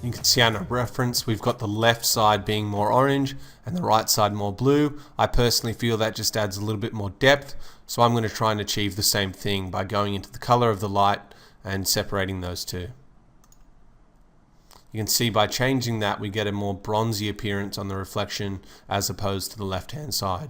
You can see on a reference we've got the left side being more orange and the right side more blue. I personally feel that just adds a little bit more depth, so I'm going to try and achieve the same thing by going into the color of the light and separating those two. You can see by changing that we get a more bronzy appearance on the reflection as opposed to the left hand side.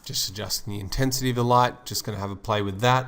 Just adjusting the intensity of the light, just going to have a play with that.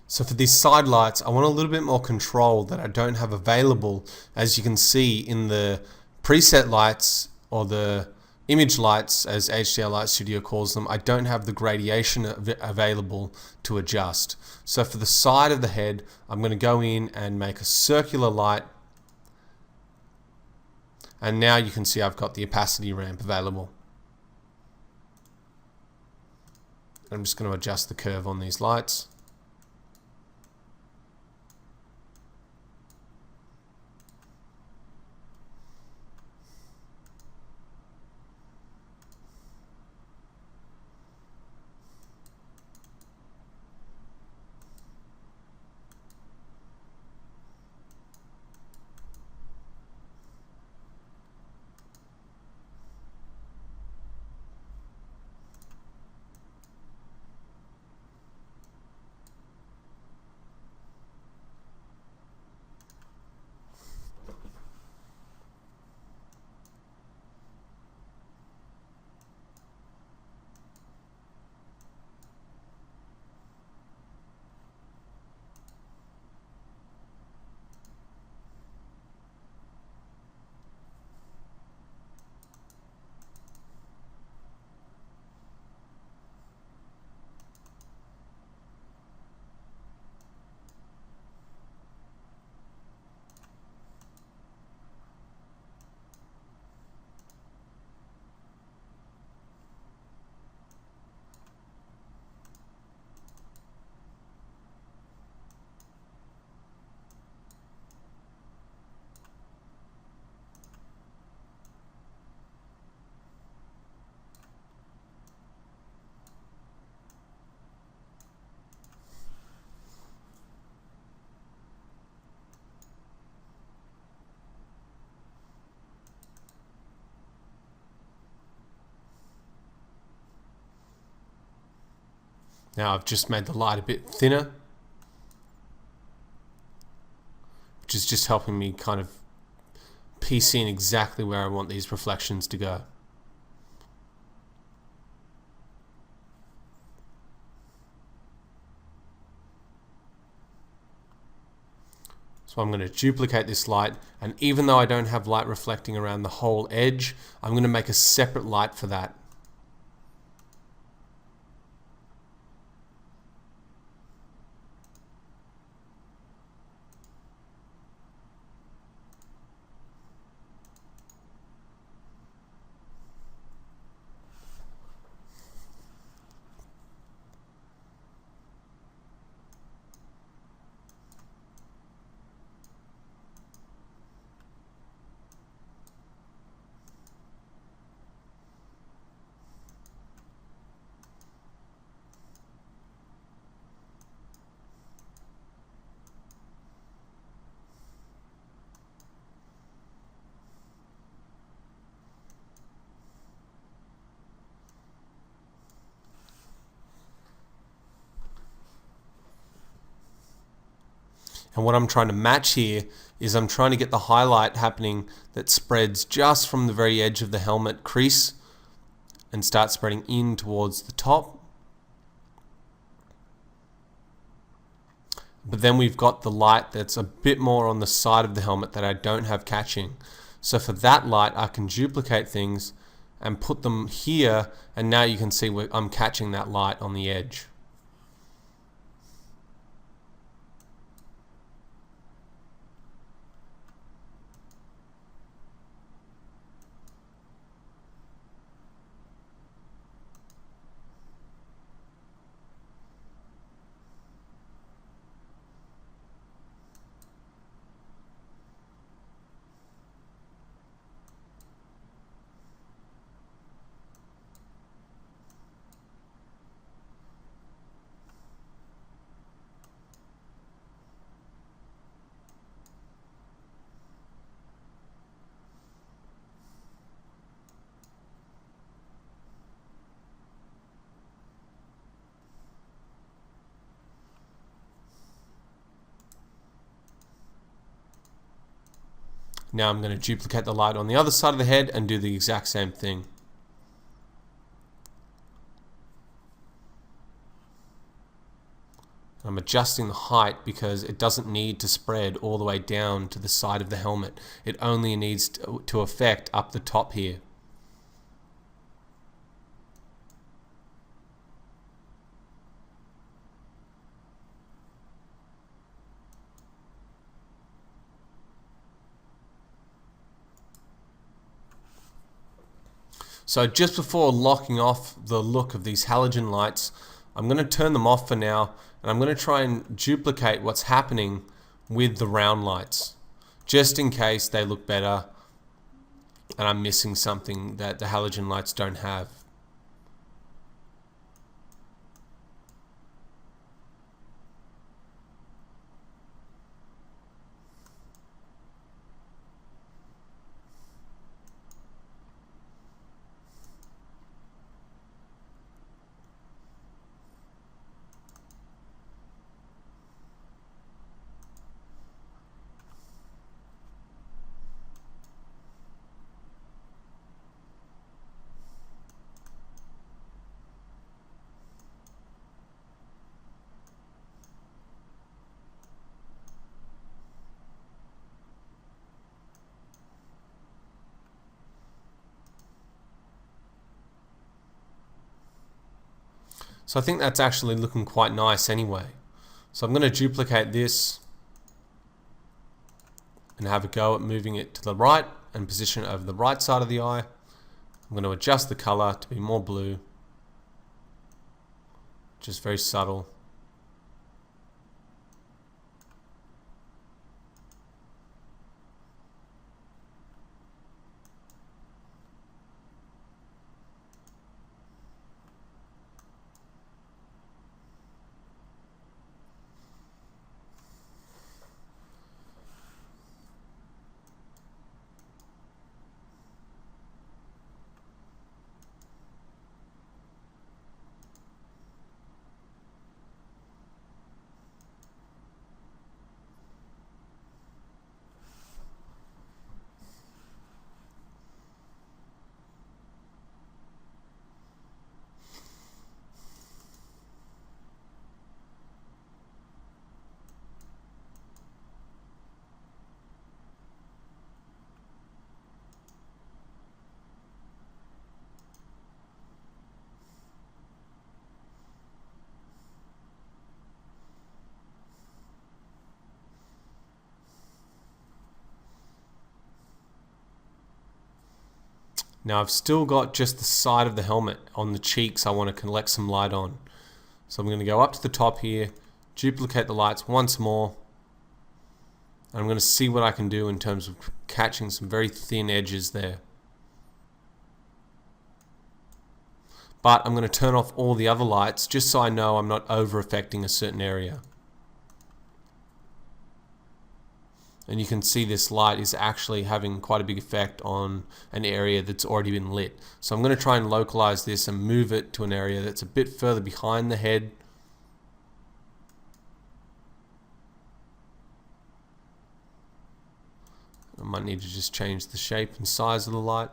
So for these side lights, I want a little bit more control that I don't have available. As you can see in the preset lights, or the image lights as HDR Light Studio calls them, I don't have the gradation available to adjust. So for the side of the head, I'm going to go in and make a circular light. And now you can see I've got the opacity ramp available. I'm just going to adjust the curve on these lights. Now I've just made the light a bit thinner, which is just helping me kind of piece in exactly where I want these reflections to go. So I'm going to duplicate this light, and even though I don't have light reflecting around the whole edge, I'm going to make a separate light for that. And what I'm trying to match here is I'm trying to get the highlight happening that spreads just from the very edge of the helmet crease and start spreading in towards the top. But then we've got the light that's a bit more on the side of the helmet that I don't have catching. So for that light, I can duplicate things and put them here, and now you can see where I'm catching that light on the edge. Now I'm going to duplicate the light on the other side of the head and do the exact same thing. I'm adjusting the height because it doesn't need to spread all the way down to the side of the helmet. It only needs to affect up the top here. So just before locking off the look of these halogen lights, I'm going to turn them off for now, and I'm going to try and duplicate what's happening with the round lights, just in case they look better and I'm missing something that the halogen lights don't have. So I think that's actually looking quite nice anyway. So I'm going to duplicate this and have a go at moving it to the right and position it over the right side of the eye. I'm going to adjust the color to be more blue, just very subtle. Now I've still got just the side of the helmet. On the cheeks I want to collect some light on. So I'm going to go up to the top here, duplicate the lights once more. And I'm going to see what I can do in terms of catching some very thin edges there. But I'm going to turn off all the other lights just so I know I'm not over affecting a certain area. And you can see this light is actually having quite a big effect on an area that's already been lit. So I'm going to try and localize this and move it to an area that's a bit further behind the head. I might need to just change the shape and size of the light.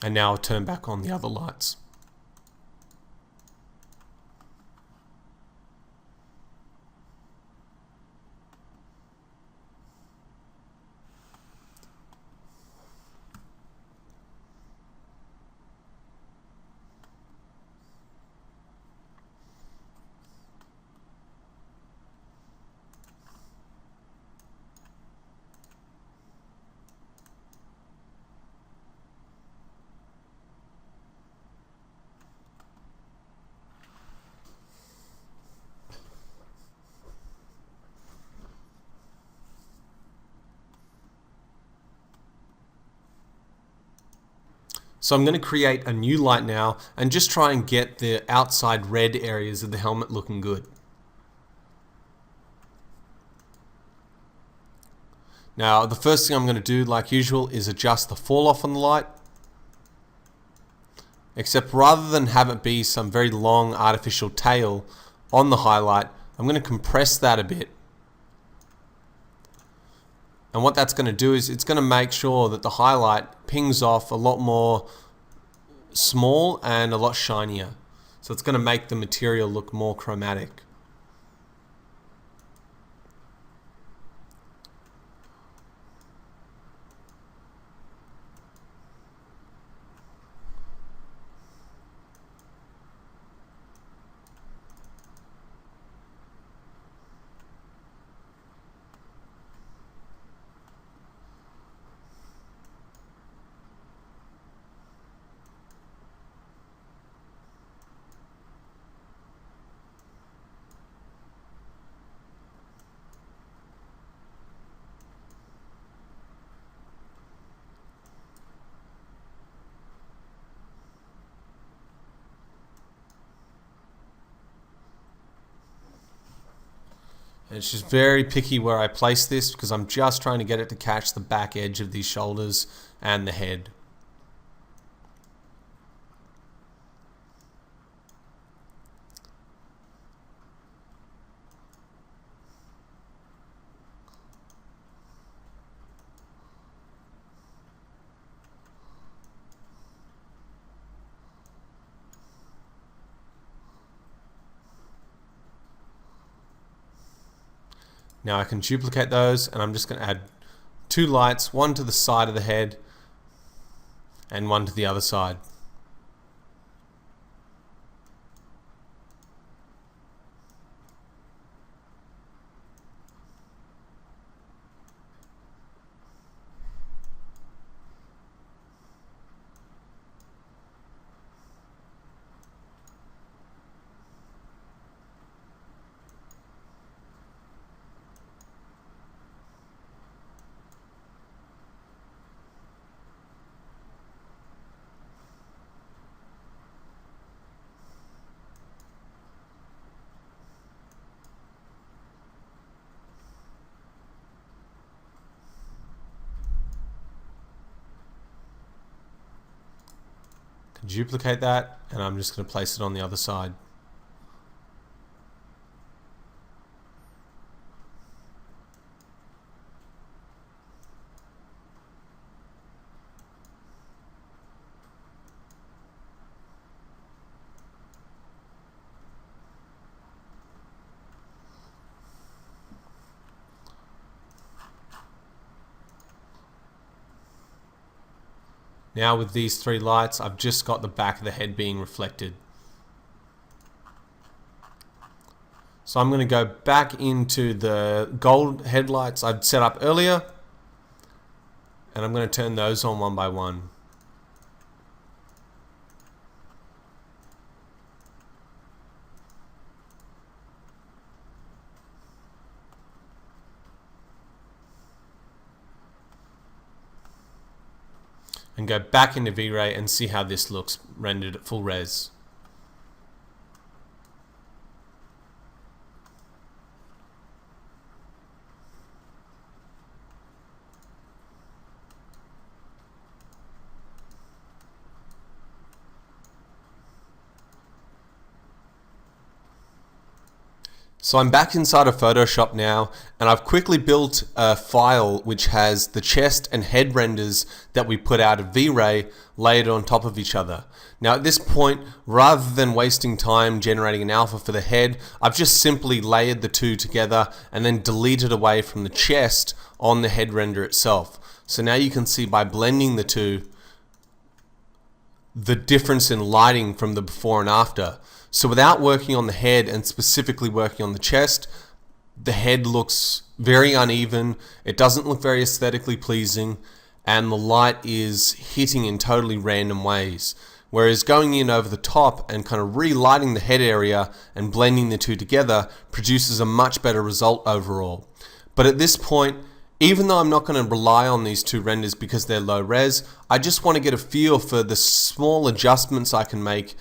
And now I'll turn back on the other lights. So I'm going to create a new light now and just try and get the outside red areas of the helmet looking good. Now the first thing I'm going to do, like usual, is adjust the fall off on the light. Except rather than have it be some very long artificial tail on the highlight, I'm going to compress that a bit. And what that's going to do is it's going to make sure that the highlight pings off a lot more small and a lot shinier. So it's going to make the material look more chromatic. And it's just very picky where I place this because I'm just trying to get it to catch the back edge of these shoulders and the head. Now I can duplicate those and I'm just going to add two lights, one to the side of the head and one to the other side. can duplicate that, and I'm just going to place it on the other side. Now with these three lights, I've just got the back of the head being reflected. So I'm going to go back into the gold headlights I'd set up earlier, and I'm going to turn those on one by one. And go back into V-Ray and see how this looks rendered at full res. So I'm back inside of Photoshop now, and I've quickly built a file which has the chest and head renders that we put out of V-Ray layered on top of each other. Now at this point, rather than wasting time generating an alpha for the head, I've just simply layered the two together and then deleted away from the chest on the head render itself. So now you can see by blending the two, the difference in lighting from the before and after. So without working on the head and specifically working on the chest, the head looks very uneven, it doesn't look very aesthetically pleasing, and the light is hitting in totally random ways. Whereas going in over the top and kind of relighting the head area and blending the two together produces a much better result overall. But at this point, even though I'm not going to rely on these two renders because they're low res, I just want to get a feel for the small adjustments I can make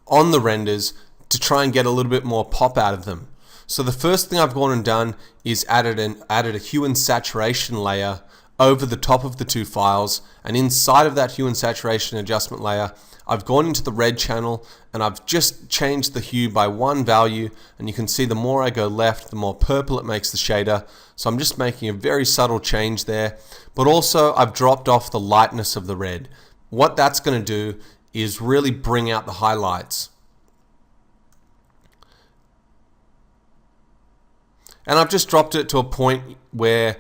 on the renders to try and get a little bit more pop out of them. So the first thing I've gone and done is added a hue and saturation layer over the top of the two files, and inside of that hue and saturation adjustment layer, I've gone into the red channel and I've just changed the hue by one value, and you can see the more I go left, the more purple it makes the shader. So I'm just making a very subtle change there, but also I've dropped off the lightness of the red. What that's going to do is really bring out the highlights. And I've just dropped it to a point where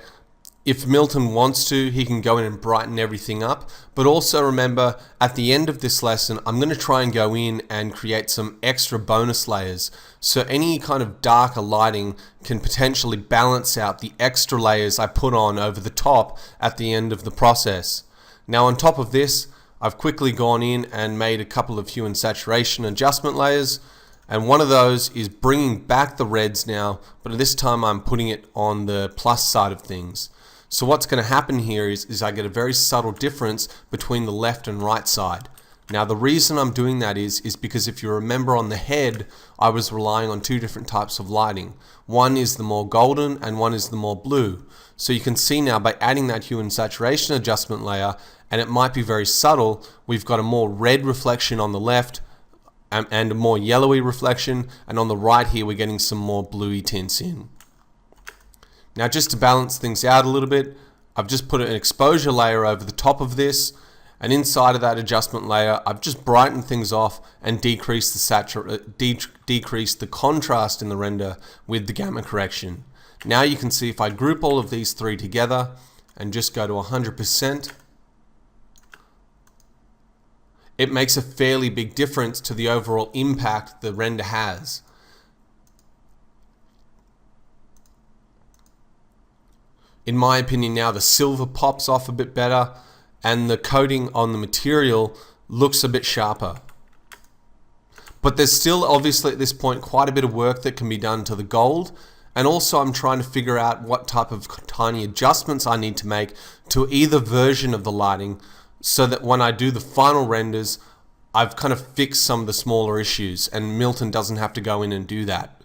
if Milton wants to, he can go in and brighten everything up. But also remember, at the end of this lesson, I'm going to try and go in and create some extra bonus layers. So any kind of darker lighting can potentially balance out the extra layers I put on over the top at the end of the process. Now on top of this, I've quickly gone in and made a couple of hue and saturation adjustment layers, and one of those is bringing back the reds now, but this time I'm putting it on the plus side of things. So what's going to happen here is I get a very subtle difference between the left and right side. Now the reason I'm doing that is because if you remember on the head, I was relying on two different types of lighting. One is the more golden and one is the more blue. So you can see now by adding that hue and saturation adjustment layer, and it might be very subtle, we've got a more red reflection on the left and a more yellowy reflection, and on the right here we're getting some more bluey tints in. Now just to balance things out a little bit, I've just put an exposure layer over the top of this, and inside of that adjustment layer I've just brightened things off and decreased the contrast in the render with the gamma correction. Now you can see if I group all of these three together and just go to 100%, it makes a fairly big difference to the overall impact the render has. In my opinion now, the silver pops off a bit better and the coating on the material looks a bit sharper. But there's still obviously at this point quite a bit of work that can be done to the gold, and also I'm trying to figure out what type of tiny adjustments I need to make to either version of the lighting, so that when I do the final renders, I've kind of fixed some of the smaller issues and Milton doesn't have to go in and do that.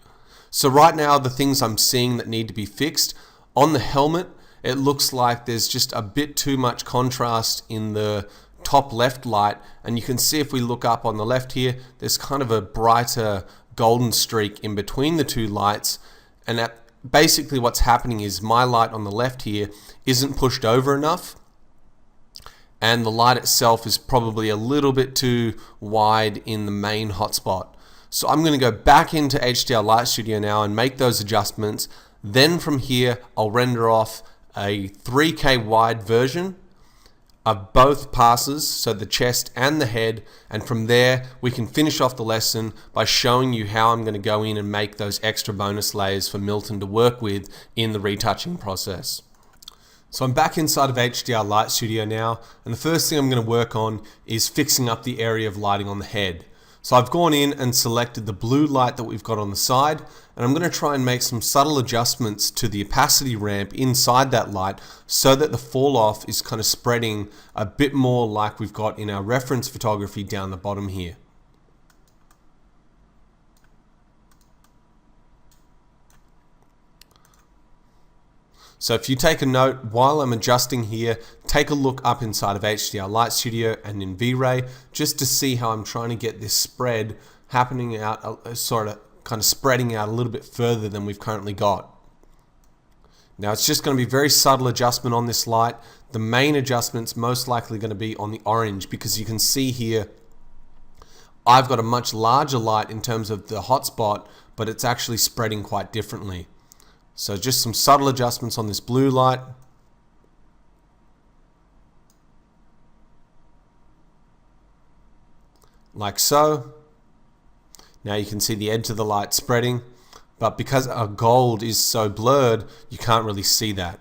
So right now the things I'm seeing that need to be fixed, on the helmet it looks like there's just a bit too much contrast in the top left light, and you can see if we look up on the left here, there's kind of a brighter golden streak in between the two lights, and basically what's happening is my light on the left here isn't pushed over enough, and the light itself is probably a little bit too wide in the main hotspot. So I'm going to go back into HDR Light Studio now and make those adjustments. Then from here, I'll render off a 3K wide version of both passes, so the chest and the head, and from there we can finish off the lesson by showing you how I'm going to go in and make those extra bonus layers for Milton to work with in the retouching process. So I'm back inside of HDR Light Studio now, and the first thing I'm going to work on is fixing up the area of lighting on the head. So I've gone in and selected the blue light that we've got on the side, and I'm going to try and make some subtle adjustments to the opacity ramp inside that light so that the fall off is kind of spreading a bit more like we've got in our reference photography down the bottom here. So if you take a note while I'm adjusting here, take a look up inside of HDR Light Studio and in V-Ray just to see how I'm trying to get this spread happening out, sort of kind of spreading out a little bit further than we've currently got. Now it's just going to be very subtle adjustment on this light. The main adjustment's most likely going to be on the orange, because you can see here I've got a much larger light in terms of the hotspot, but it's actually spreading quite differently. So just some subtle adjustments on this blue light. Like so. Now you can see the edge of the light spreading, but because our gold is so blurred, you can't really see that.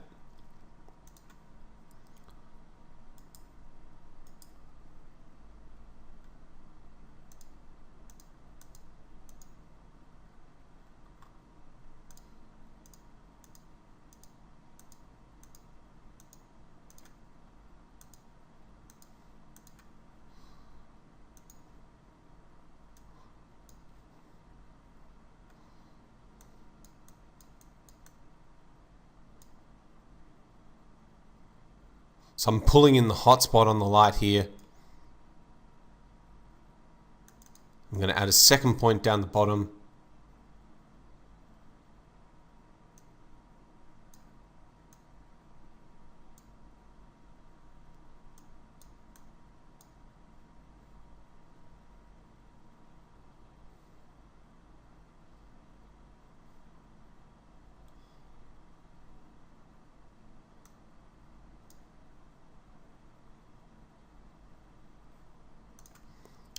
So I'm pulling in the hotspot on the light here. I'm going to add a second point down the bottom.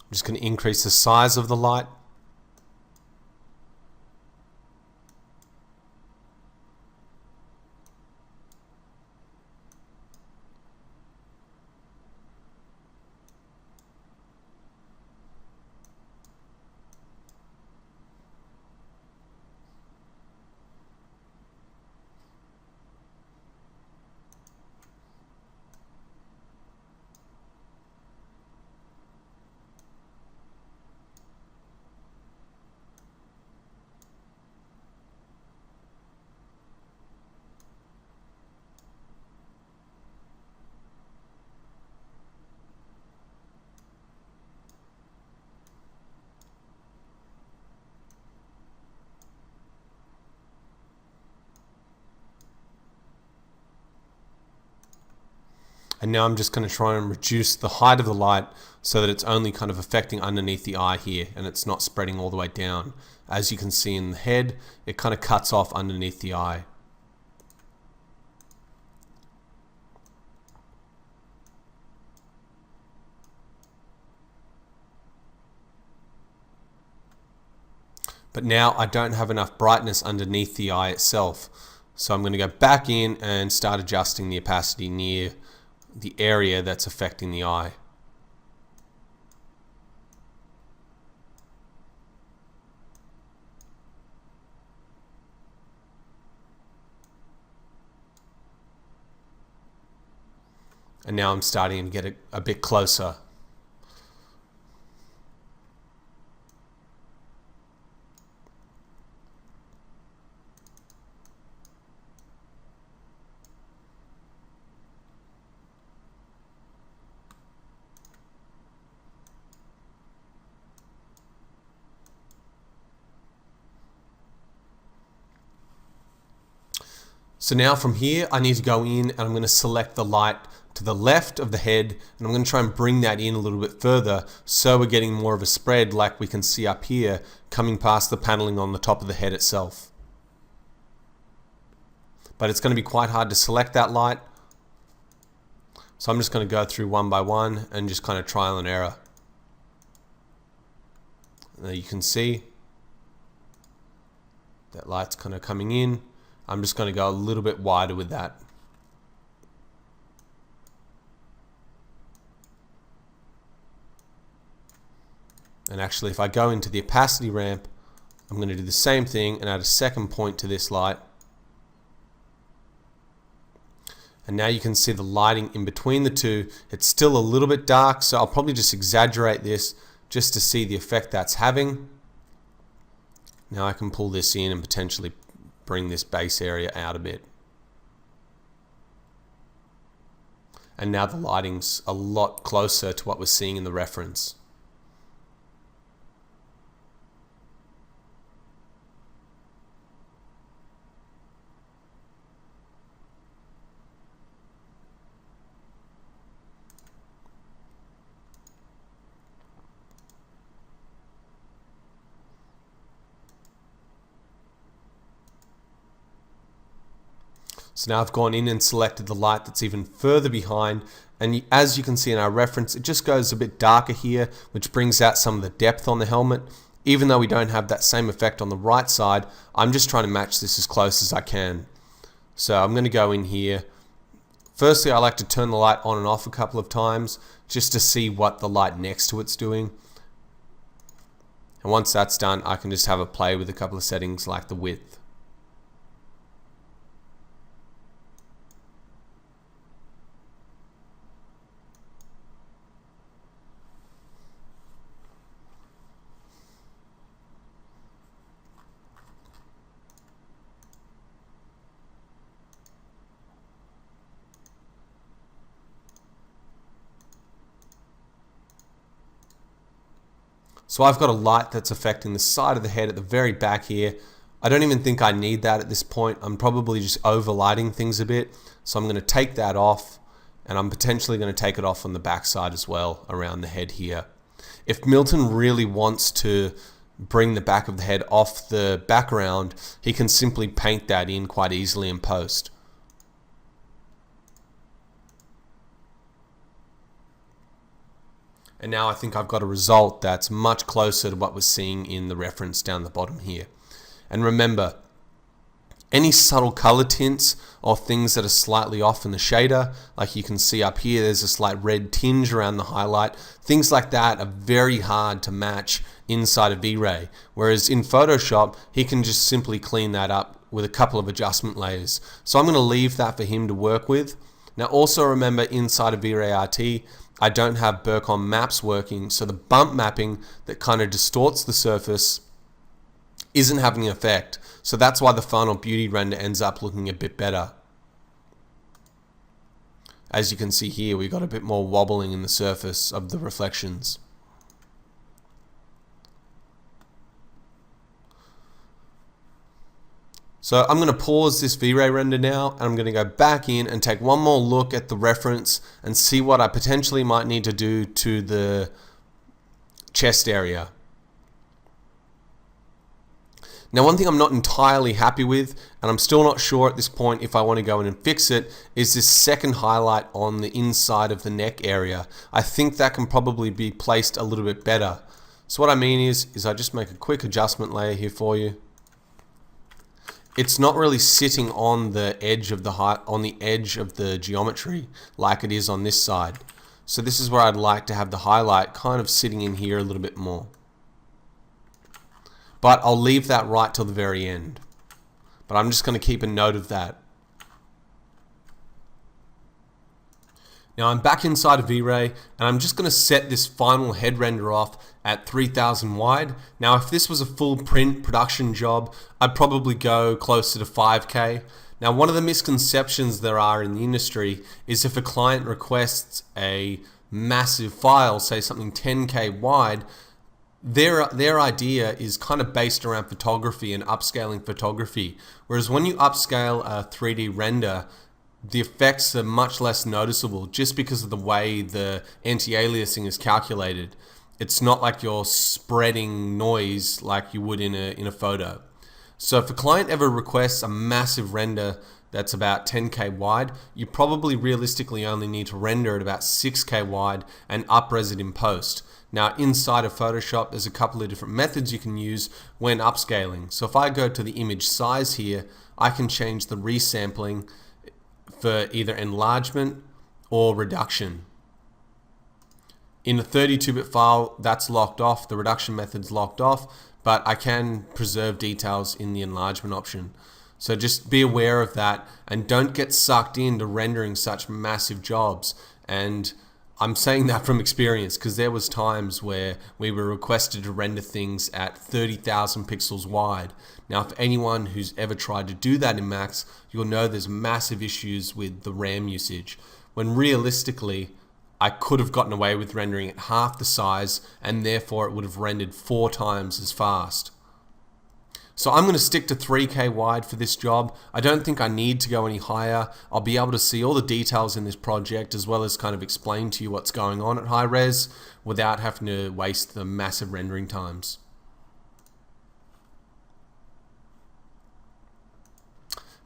I'm just going to increase the size of the light. And now I'm just going to try and reduce the height of the light so that it's only kind of affecting underneath the eye here and it's not spreading all the way down. As you can see in the head, it kind of cuts off underneath the eye. But now I don't have enough brightness underneath the eye itself. So I'm going to go back in and start adjusting the opacity near the area that's affecting the eye. And now I'm starting to get a bit closer. So now from here, I need to go in and I'm going to select the light to the left of the head, and I'm going to try and bring that in a little bit further so we're getting more of a spread like we can see up here coming past the paneling on the top of the head itself. But it's going to be quite hard to select that light. So I'm just going to go through one by one and just kind of trial and error. There you can see that light's kind of coming in. I'm just going to go a little bit wider with that. And actually, if I go into the opacity ramp, I'm going to do the same thing and add a second point to this light. And now you can see the lighting in between the two. It's still a little bit dark, so I'll probably just exaggerate this just to see the effect that's having. Now I can pull this in and potentially bring this base area out a bit. And now the lighting's a lot closer to what we're seeing in the reference. So now I've gone in and selected the light that's even further behind, and as you can see in our reference, it just goes a bit darker here, which brings out some of the depth on the helmet. Even though we don't have that same effect on the right side, I'm just trying to match this as close as I can. So I'm going to go in here. Firstly, I like to turn the light on and off a couple of times just to see what the light next to it's doing. And once that's done, I can just have a play with a couple of settings like the width. So I've got a light that's affecting the side of the head at the very back here. I don't even think I need that at this point. I'm probably just overlighting things a bit. So I'm going to take that off, and I'm potentially going to take it off on the back side as well around the head here. If Milton really wants to bring the back of the head off the background, he can simply paint that in quite easily in post. And now I think I've got a result that's much closer to what we're seeing in the reference down the bottom here. And remember, any subtle color tints or things that are slightly off in the shader, like you can see up here, there's a slight red tinge around the highlight. Things like that are very hard to match inside of V-Ray. Whereas in Photoshop, he can just simply clean that up with a couple of adjustment layers. So I'm going to leave that for him to work with. Now also remember, inside of V-Ray RT, I don't have Burcon maps working, so the bump mapping that kind of distorts the surface isn't having an effect. So that's why the final beauty render ends up looking a bit better. As you can see here, we've got a bit more wobbling in the surface of the reflections. So I'm going to pause this V-Ray render now, and I'm going to go back in and take one more look at the reference and see what I potentially might need to do to the chest area. Now, one thing I'm not entirely happy with, and I'm still not sure at this point if I want to go in and fix it, is this second highlight on the inside of the neck area. I think that can probably be placed a little bit better. So what I mean is I just make a quick adjustment layer here for you. It's not really sitting on the edge of the geometry like it is on this side. So this is where I'd like to have the highlight kind of sitting in here a little bit more. But I'll leave that right till the very end. But I'm just going to keep a note of that. Now I'm back inside of V-Ray, and I'm just going to set this final head render off at 3000 wide. Now if this was a full print production job, I'd probably go closer to 5K. Now one of the misconceptions there are in the industry is if a client requests a massive file, say something 10K wide, their idea is kind of based around photography and upscaling photography. Whereas when you upscale a 3D render, the effects are much less noticeable just because of the way the anti-aliasing is calculated. It's not like you're spreading noise like you would in a photo. So if a client ever requests a massive render that's about 10K wide, you probably realistically only need to render it about 6K wide and up-res it in post. Now inside of Photoshop, there's a couple of different methods you can use when upscaling. So if I go to the image size here, I can change the resampling for either enlargement or reduction. In a 32-bit file, that's locked off, the reduction method's locked off, but I can preserve details in the enlargement option. So just be aware of that and don't get sucked into rendering such massive jobs. And I'm saying that from experience because there was times where we were requested to render things at 30,000 pixels wide. Now, for anyone who's ever tried to do that in Max, you'll know there's massive issues with the RAM usage, when realistically, I could have gotten away with rendering at half the size and therefore it would have rendered 4 times as fast. So I'm going to stick to 3K wide for this job. I don't think I need to go any higher. I'll be able to see all the details in this project as well as kind of explain to you what's going on at high res without having to waste the massive rendering times.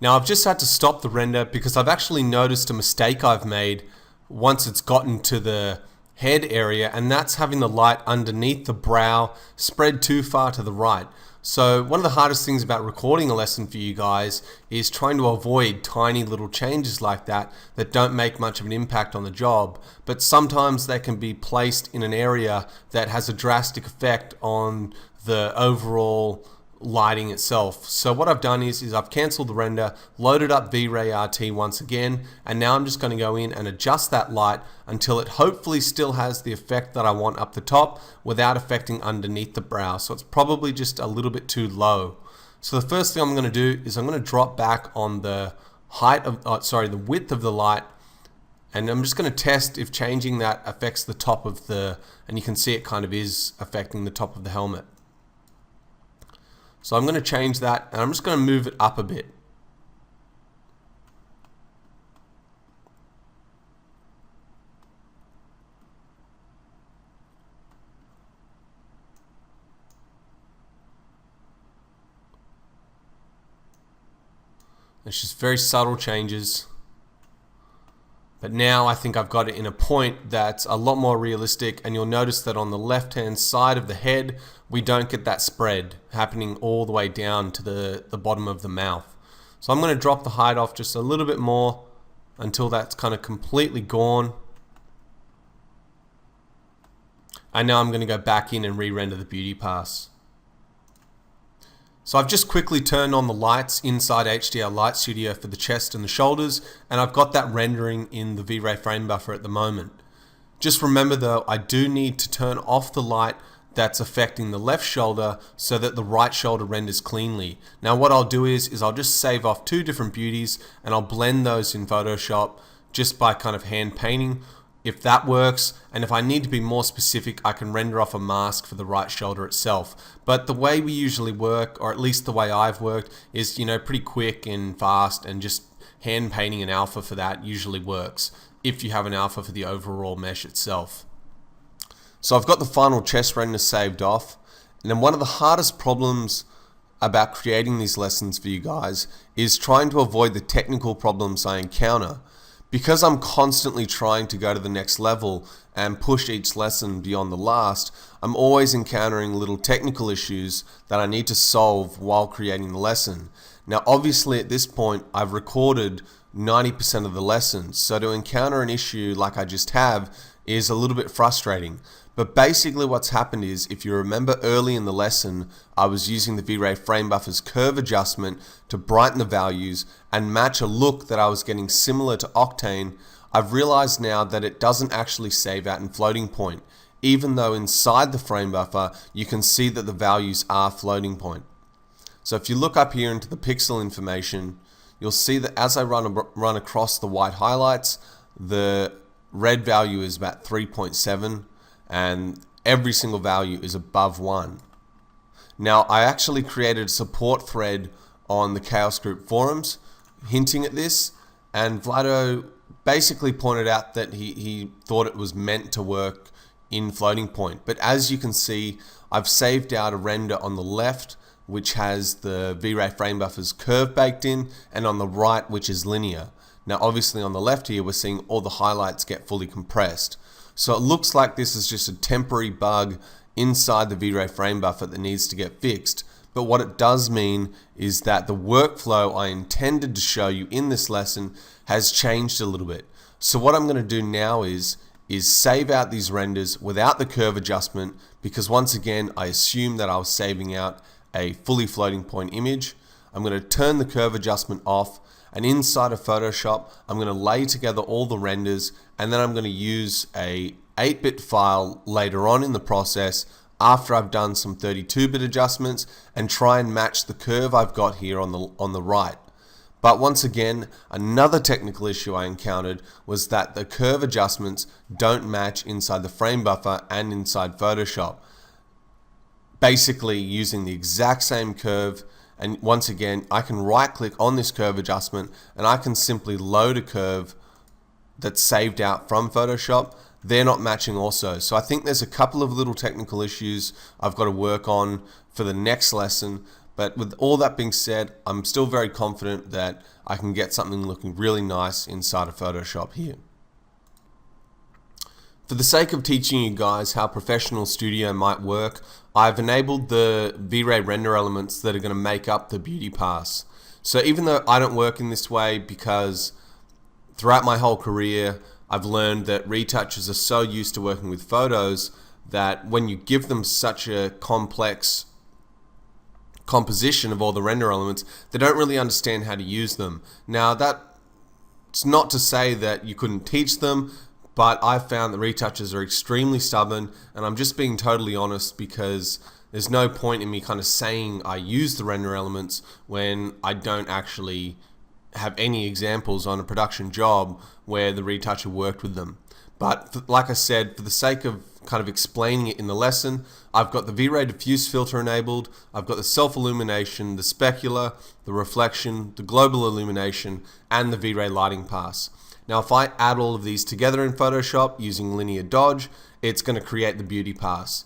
Now I've just had to stop the render because I've actually noticed a mistake I've made once it's gotten to the head area, and that's having the light underneath the brow spread too far to the right. So one of the hardest things about recording a lesson for you guys is trying to avoid tiny little changes like that don't make much of an impact on the job, but sometimes they can be placed in an area that has a drastic effect on the overall lighting itself. So what I've done is I've cancelled the render, loaded up V-Ray RT once again, and now I'm just going to go in and adjust that light until it hopefully still has the effect that I want up the top without affecting underneath the brow. So it's probably just a little bit too low. So the first thing I'm going to do is I'm going to drop back on the height of, the width of the light, and I'm just going to test if changing that affects the top of the, and you can see it kind of is affecting the top of the helmet. So I'm going to change that and I'm just going to move it up a bit. It's just very subtle changes. But now I think I've got it in a point that's a lot more realistic, and you'll notice that on the left hand side of the head we don't get that spread happening all the way down to the bottom of the mouth. So I'm going to drop the height off just a little bit more until that's kind of completely gone. And now I'm going to go back in and re-render the beauty pass. So I've just quickly turned on the lights inside HDR Light Studio for the chest and the shoulders, and I've got that rendering in the V-Ray frame buffer at the moment. Just remember though, I do need to turn off the light that's affecting the left shoulder so that the right shoulder renders cleanly. Now what I'll do is I'll just save off 2 different beauties and I'll blend those in Photoshop just by kind of hand painting, if that works. And if I need to be more specific, I can render off a mask for the right shoulder itself. But the way we usually work, or at least the way I've worked, is pretty quick and fast, and just hand painting an alpha for that usually works if you have an alpha for the overall mesh itself. So I've got the final chest render saved off, and then one of the hardest problems about creating these lessons for you guys is trying to avoid the technical problems I encounter. Because I'm constantly trying to go to the next level and push each lesson beyond the last, I'm always encountering little technical issues that I need to solve while creating the lesson. Now obviously at this point I've recorded 90% of the lesson, so to encounter an issue like I just have is a little bit frustrating. But basically what's happened is, if you remember early in the lesson, I was using the V-Ray frame buffer's curve adjustment to brighten the values and match a look that I was getting similar to Octane. I've realized now that it doesn't actually save out in floating point, even though inside the frame buffer you can see that the values are floating point. So if you look up here into the pixel information, you'll see that as I run across the white highlights, the red value is about 3.7. and every single value is above 1. Now, I actually created a support thread on the Chaos Group forums hinting at this, and Vlado basically pointed out that he thought it was meant to work in floating point. But as you can see, I've saved out a render on the left which has the V-Ray frame buffers curve baked in, and on the right which is linear. Now obviously on the left here we're seeing all the highlights get fully compressed. So it looks like this is just a temporary bug inside the V-Ray frame buffer that needs to get fixed. But what it does mean is that the workflow I intended to show you in this lesson has changed a little bit. So what I'm going to do now is save out these renders without the curve adjustment, because once again I assumed that I was saving out a fully floating point image. I'm going to turn the curve adjustment off, and inside of Photoshop I'm going to lay together all the renders, and then I'm going to use a 8-bit file later on in the process after I've done some 32-bit adjustments and try and match the curve I've got here on the right. But once again, another technical issue I encountered was that the curve adjustments don't match inside the frame buffer and inside Photoshop. Basically using the exact same curve, and once again I can right click on this curve adjustment and I can simply load a curve that's saved out from Photoshop. They're not matching also. So I think there's a couple of little technical issues I've got to work on for the next lesson. But with all that being said, I'm still very confident that I can get something looking really nice inside of Photoshop here. For the sake of teaching you guys how Professional Studio might work, I've enabled the V-Ray render elements that are going to make up the beauty pass. So even though I don't work in this way, because throughout my whole career I've learned that retouchers are so used to working with photos that when you give them such a complex composition of all the render elements, they don't really understand how to use them. Now that's not to say that you couldn't teach them, but I've found that retouchers are extremely stubborn, and I'm just being totally honest because there's no point in me kind of saying I use the render elements when I don't actually have any examples on a production job where the retoucher worked with them. But like I said, for the sake of kind of explaining it in the lesson, I've got the V-Ray diffuse filter enabled, I've got the self-illumination, the specular, the reflection, the global illumination, and the V-Ray lighting pass. Now if I add all of these together in Photoshop using linear dodge, it's going to create the beauty pass.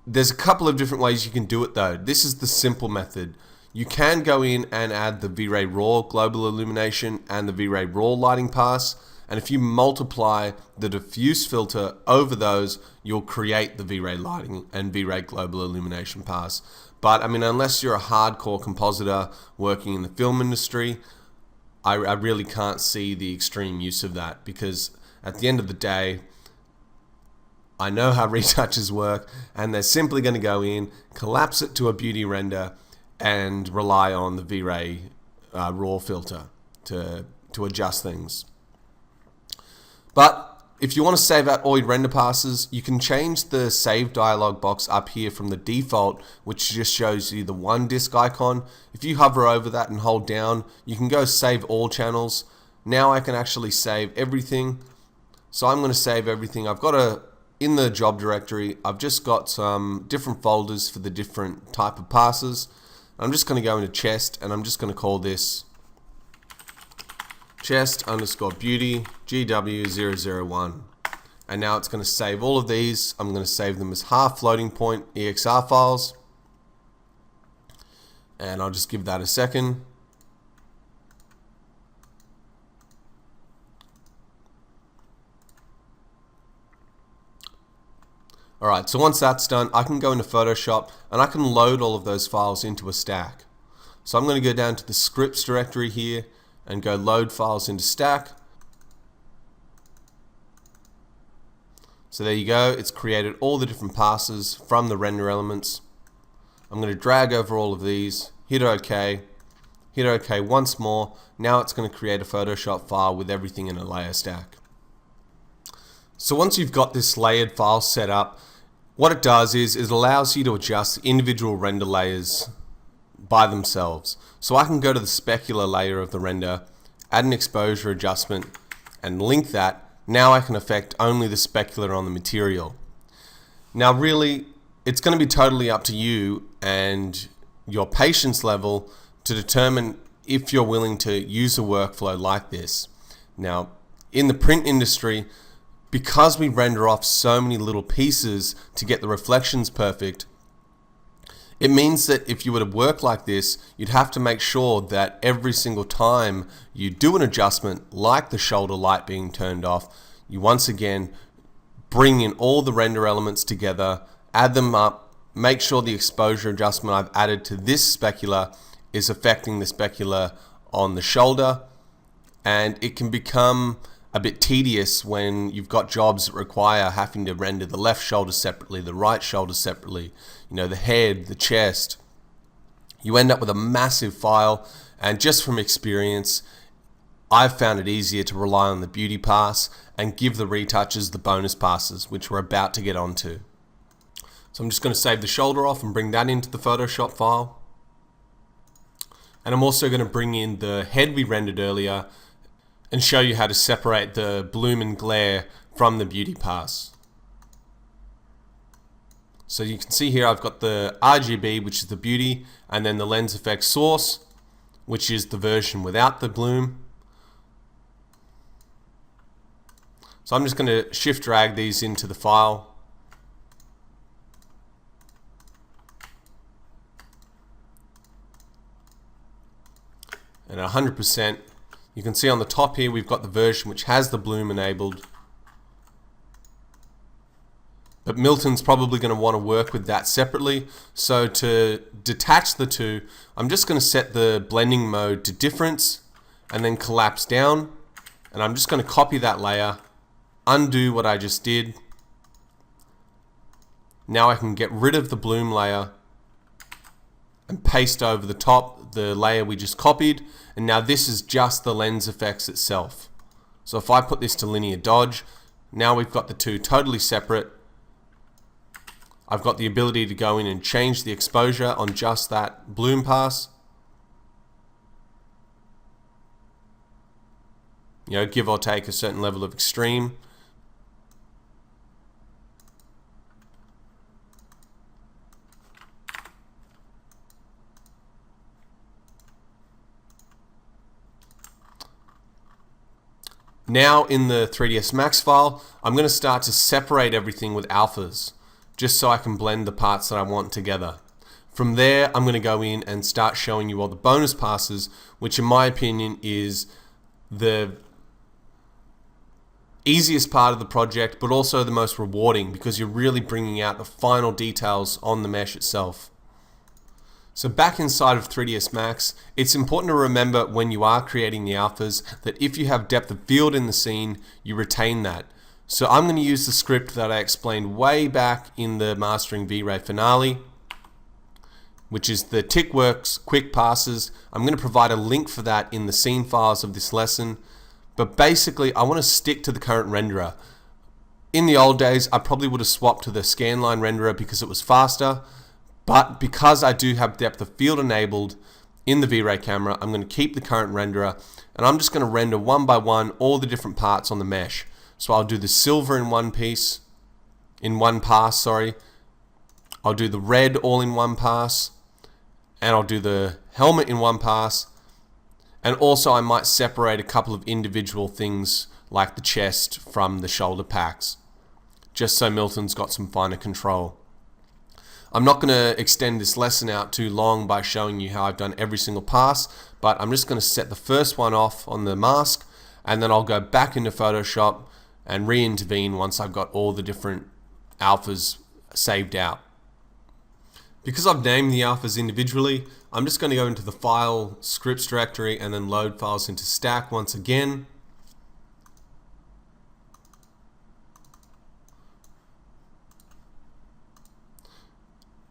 There's a couple of different ways you can do it though. This is the simple method. You can go in and add the V-Ray raw global illumination and the V-Ray raw lighting pass, and if you multiply the diffuse filter over those, you'll create the V-Ray lighting and V-Ray global illumination pass. But I mean, unless you're a hardcore compositor working in the film industry, I really can't see the extreme use of that, because at the end of the day, I know how retouchers work, and they're simply going to go in, collapse it to a beauty render, and rely on the V-Ray raw filter to adjust things. But if you want to save out all your render passes, you can change the save dialog box up here from the default, which just shows you the one disk icon. If you hover over that and hold down, you can go save all channels. Now I can actually save everything. So I'm going to save everything. I've got in the job directory, I've just got some different folders for the different type of passes. I'm just going to go into chest, and I'm just going to call this chest_beauty GW001. And now it's going to save all of these. I'm going to save them as half floating point EXR files. And I'll just give that a second. Alright, so once that's done, I can go into Photoshop and I can load all of those files into a stack. So I'm going to go down to the scripts directory here and go load files into stack. So there you go, it's created all the different passes from the render elements. I'm going to drag over all of these, hit OK once more. Now it's going to create a Photoshop file with everything in a layer stack. So once you've got this layered file set up, what it does is it allows you to adjust individual render layers by themselves. So I can go to the specular layer of the render, add an exposure adjustment, and link that. Now I can affect only the specular on the material. Now really, it's going to be totally up to you and your patience level to determine if you're willing to use a workflow like this. Now, in the print industry, because we render off so many little pieces to get the reflections perfect, it means that if you were to work like this, you'd have to make sure that every single time you do an adjustment, like the shoulder light being turned off, you once again bring in all the render elements together, add them up, make sure the exposure adjustment I've added to this specular is affecting the specular on the shoulder, and it can become a bit tedious when you've got jobs that require having to render the left shoulder separately, the right shoulder separately, the head, the chest. You end up with a massive file, and just from experience, I've found it easier to rely on the beauty pass and give the retouches the bonus passes, which we're about to get onto. So I'm just going to save the shoulder off and bring that into the Photoshop file. And I'm also going to bring in the head we rendered earlier and show you how to separate the bloom and glare from the beauty pass. So you can see here I've got the RGB, which is the beauty, and then the lens effects source, which is the version without the bloom. So I'm just going to shift drag these into the file. And at 100%, you can see on the top here we've got the version which has the bloom enabled. But Milton's probably going to want to work with that separately. So to detach the two, I'm just going to set the blending mode to difference and then collapse down. And I'm just going to copy that layer, undo what I just did. Now I can get rid of the bloom layer and paste over the top the layer we just copied, and now this is just the lens effects itself. So if I put this to linear dodge, now we've got the two totally separate. I've got the ability to go in and change the exposure on just that bloom pass. Give or take a certain level of extreme. Now in the 3ds Max file, I'm going to start to separate everything with alphas, just so I can blend the parts that I want together. From there, I'm going to go in and start showing you all the bonus passes, which in my opinion is the easiest part of the project, but also the most rewarding because you're really bringing out the final details on the mesh itself. So back inside of 3ds Max, it's important to remember when you are creating the alphas that if you have depth of field in the scene, you retain that. So I'm going to use the script that I explained way back in the Mastering V-Ray finale, which is the TickWorks quick passes. I'm going to provide a link for that in the scene files of this lesson. But basically, I want to stick to the current renderer. In the old days, I probably would have swapped to the scanline renderer because it was faster. But because I do have depth of field enabled in the V-Ray camera, I'm going to keep the current renderer, and I'm just going to render one by one all the different parts on the mesh. So I'll do the silver in one pass. I'll do the red all in one pass, and I'll do the helmet in one pass. And also I might separate a couple of individual things like the chest from the shoulder packs, just so Milton's got some finer control. I'm not going to extend this lesson out too long by showing you how I've done every single pass, but I'm just going to set the first one off on the mask, and then I'll go back into Photoshop and re-intervene once I've got all the different alphas saved out. Because I've named the alphas individually, I'm just going to go into the File, Scripts directory, and then load files into Stack once again.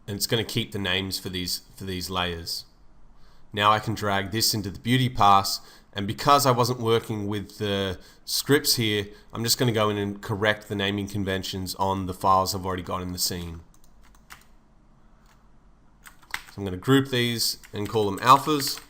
And it's going to keep the names for these layers. Now I can drag this into the beauty pass, and because I wasn't working with the scripts here, I'm just going to go in and correct the naming conventions on the files I've already got in the scene. So I'm going to group these and call them alphas.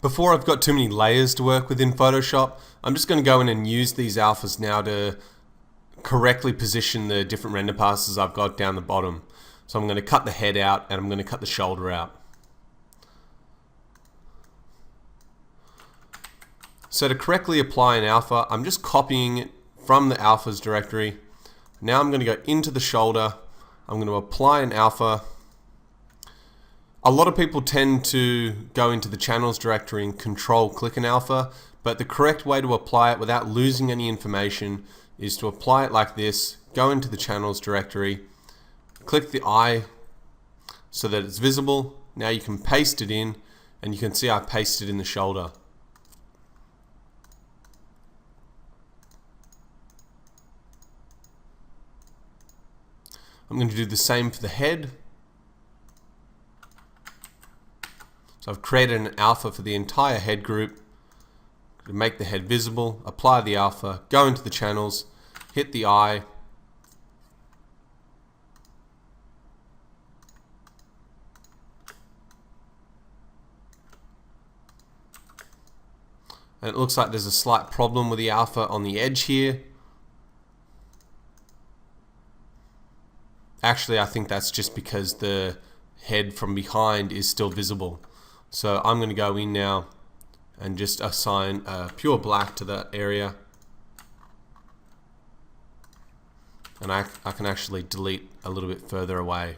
Before I've got too many layers to work with in Photoshop, I'm just going to go in and use these alphas now to correctly position the different render passes I've got down the bottom. So I'm going to cut the head out and I'm going to cut the shoulder out. So to correctly apply an alpha, I'm just copying it from the alphas directory. Now I'm going to go into the shoulder. I'm going to apply an alpha. A lot of people tend to go into the channels directory and control click an alpha, but the correct way to apply it without losing any information is to apply it like this. Go into the channels directory, click the eye so that it's visible. Now you can paste it in, and you can see I pasted in the shoulder. I'm going to do the same for the head. So I've created an alpha for the entire head group. To make the head visible, apply the alpha, go into the channels, hit the eye, and it looks like there's a slight problem with the alpha on the edge here. Actually, I think that's just because the head from behind is still visible. So I'm going to go in now and just assign pure black to that area. And I can actually delete a little bit further away.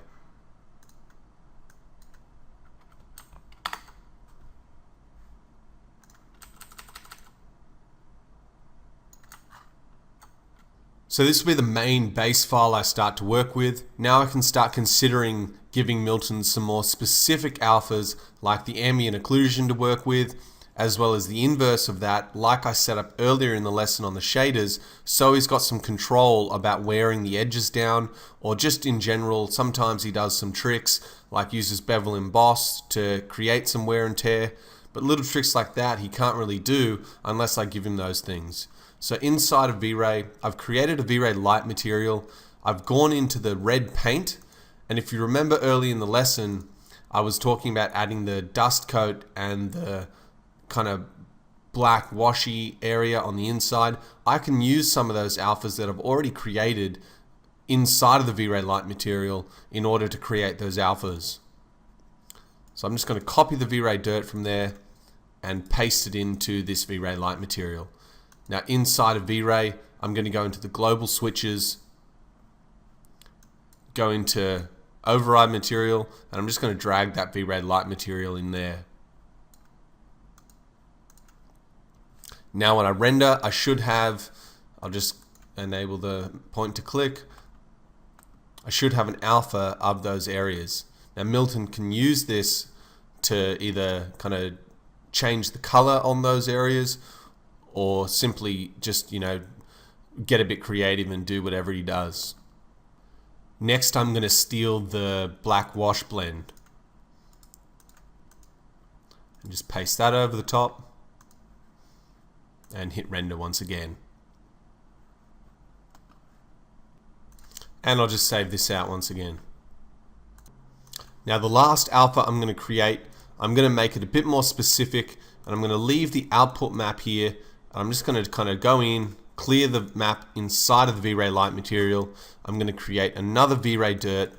So this will be the main base file I start to work with. Now I can start considering giving Milton some more specific alphas like the ambient occlusion to work with, as well as the inverse of that, like I set up earlier in the lesson on the shaders, so he's got some control about wearing the edges down, or just in general, sometimes he does some tricks, like uses bevel emboss to create some wear and tear, but little tricks like that he can't really do unless I give him those things. So inside of V-Ray, I've created a V-Ray light material. I've gone into the red paint, and if you remember early in the lesson, I was talking about adding the dust coat and the kind of black washy area on the inside. I can use some of those alphas that I've already created inside of the V-Ray light material in order to create those alphas. So I'm just going to copy the V-Ray dirt from there and paste it into this V-Ray light material. Now inside of V-Ray, I'm going to go into the global switches, go into override material, and I'm just going to drag that V-Ray light material in there. Now when I render, I should have, I'll just enable the point to click, I should have an alpha of those areas. Now Milton can use this to either kind of change the color on those areas, or simply just, get a bit creative and do whatever he does. Next, I'm going to steal the black wash blend and just paste that over the top and hit render once again. And I'll just save this out once again. Now the last alpha I'm going to create, I'm going to make it a bit more specific, and I'm going to leave the output map here. I'm just going to kind of go in, clear the map inside of the V-Ray light material. I'm going to create another V-Ray dirt.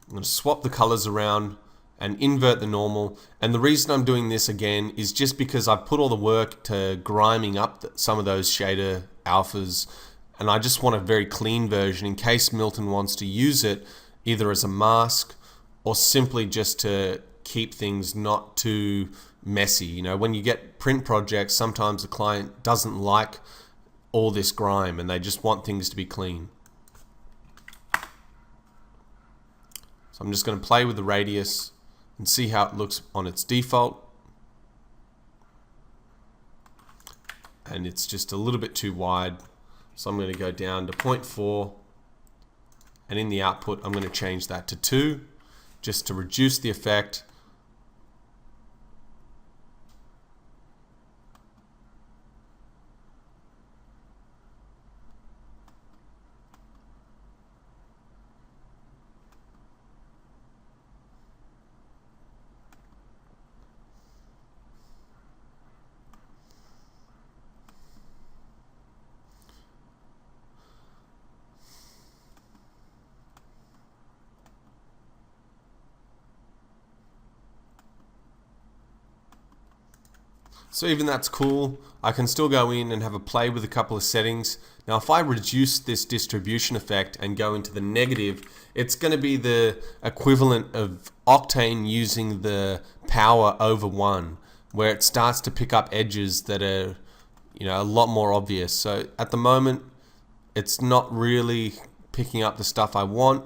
I'm going to swap the colors around and invert the normal. And the reason I'm doing this again is just because I've put all the work to griming up some of those shader alphas, and I just want a very clean version in case Milton wants to use it either as a mask or simply just to keep things not too messy. When you get print projects, sometimes the client doesn't like all this grime and they just want things to be clean. So I'm just going to play with the radius and see how it looks on its default. And it's just a little bit too wide, so I'm going to go down to 0.4, and in the output I'm going to change that to 2 just to reduce the effect. So even that's cool. I can still go in and have a play with a couple of settings. Now if I reduce this distribution effect and go into the negative, it's going to be the equivalent of Octane using the power over 1, where it starts to pick up edges that are, a lot more obvious. So at the moment, it's not really picking up the stuff I want,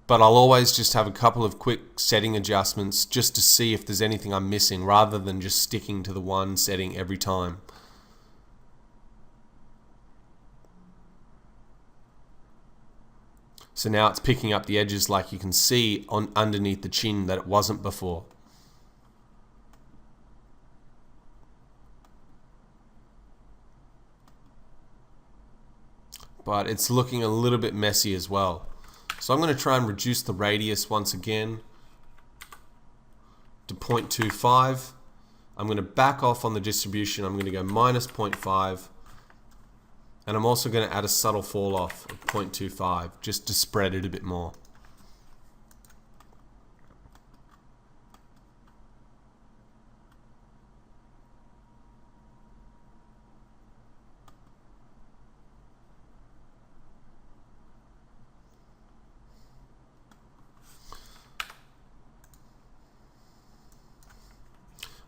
but I'll always just have a couple of quick setting adjustments just to see if there's anything I'm missing, rather than just sticking to the one setting every time. So now it's picking up the edges, like you can see on underneath the chin, that it wasn't before. But it's looking a little bit messy as well. So I'm going to try and reduce the radius once again to 0.25. I'm going to back off on the distribution. I'm going to go minus 0.5. And I'm also going to add a subtle fall off of 0.25 just to spread it a bit more.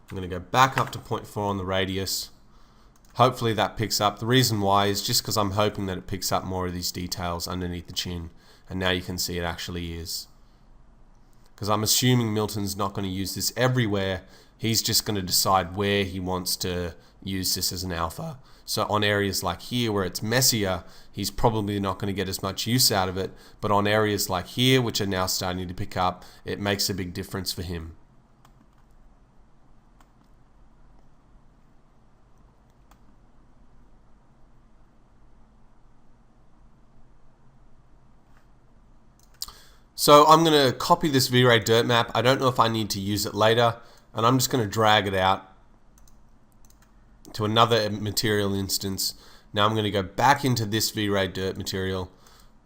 I'm going to go back up to 0.4 on the radius. Hopefully that picks up. The reason why is just because I'm hoping that it picks up more of these details underneath the chin. And now you can see it actually is. Because I'm assuming Milton's not going to use this everywhere. He's just going to decide where he wants to use this as an alpha. So on areas like here where it's messier, he's probably not going to get as much use out of it. But on areas like here, which are now starting to pick up, it makes a big difference for him. So I'm going to copy this V-Ray dirt map. I don't know if I need to use it later, and I'm just going to drag it out to another material instance. Now I'm going to go back into this V-Ray dirt material,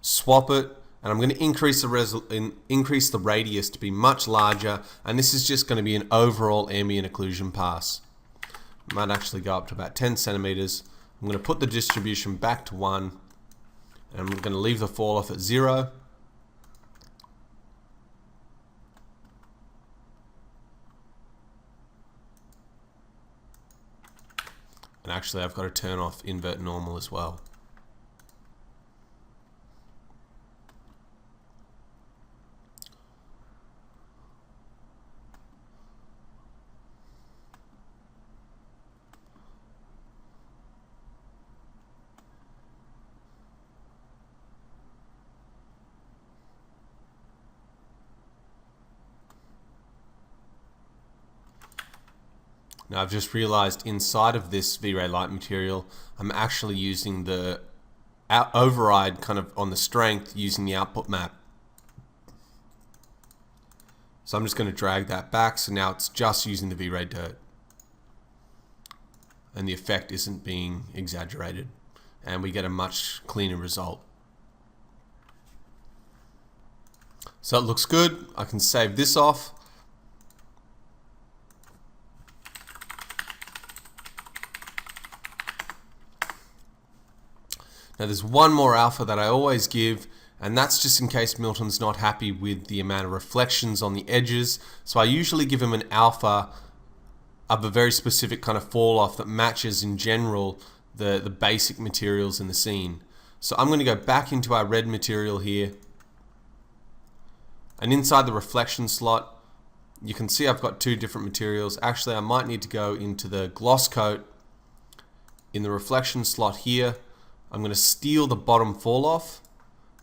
swap it, and I'm going to increase the radius to be much larger, and this is just going to be an overall ambient occlusion pass. I might actually go up to about 10 centimeters. I'm going to put the distribution back to 1, and I'm going to leave the fall off at 0. And actually I've got to turn off invert normal as well. Now I've just realized inside of this V-Ray light material, I'm actually using the override kind of on the strength using the output map. So I'm just going to drag that back, so now it's just using the V-Ray dirt. And the effect isn't being exaggerated. And we get a much cleaner result. So it looks good. I can save this off. Now there's one more alpha that I always give, and that's just in case Milton's not happy with the amount of reflections on the edges. So I usually give him an alpha of a very specific kind of fall off that matches in general the basic materials in the scene. So I'm going to go back into our red material here, and inside the reflection slot you can see I've got two different materials. Actually I might need to go into the gloss coat in the reflection slot here. I'm going to steal the bottom fall off.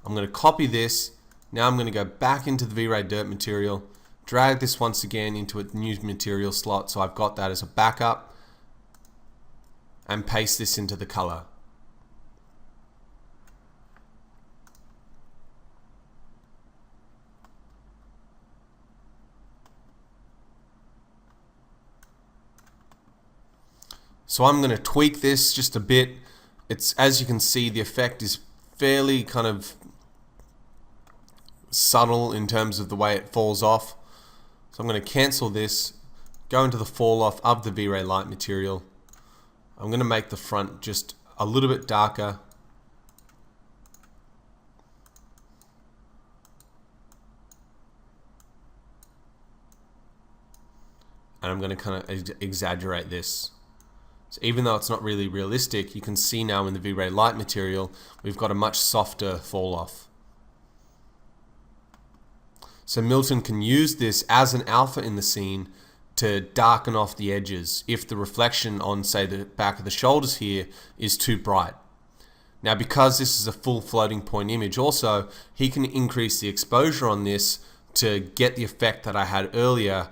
I'm going to copy this. Now I'm going to go back into the V-Ray dirt material, drag this once again into a new material slot so I've got that as a backup, and paste this into the color. So I'm going to tweak this just a bit. It's, as you can see, the effect is fairly kind of subtle in terms of the way it falls off. So I'm going to cancel this, go into the fall off of the V-Ray light material. I'm going to make the front just a little bit darker. And I'm going to kind of exaggerate this. So even though it's not really realistic, you can see now in the V-Ray light material, we've got a much softer fall off. So Milton can use this as an alpha in the scene to darken off the edges if the reflection on, say, the back of the shoulders here is too bright. Now, because this is a full floating point image also, he can increase the exposure on this to get the effect that I had earlier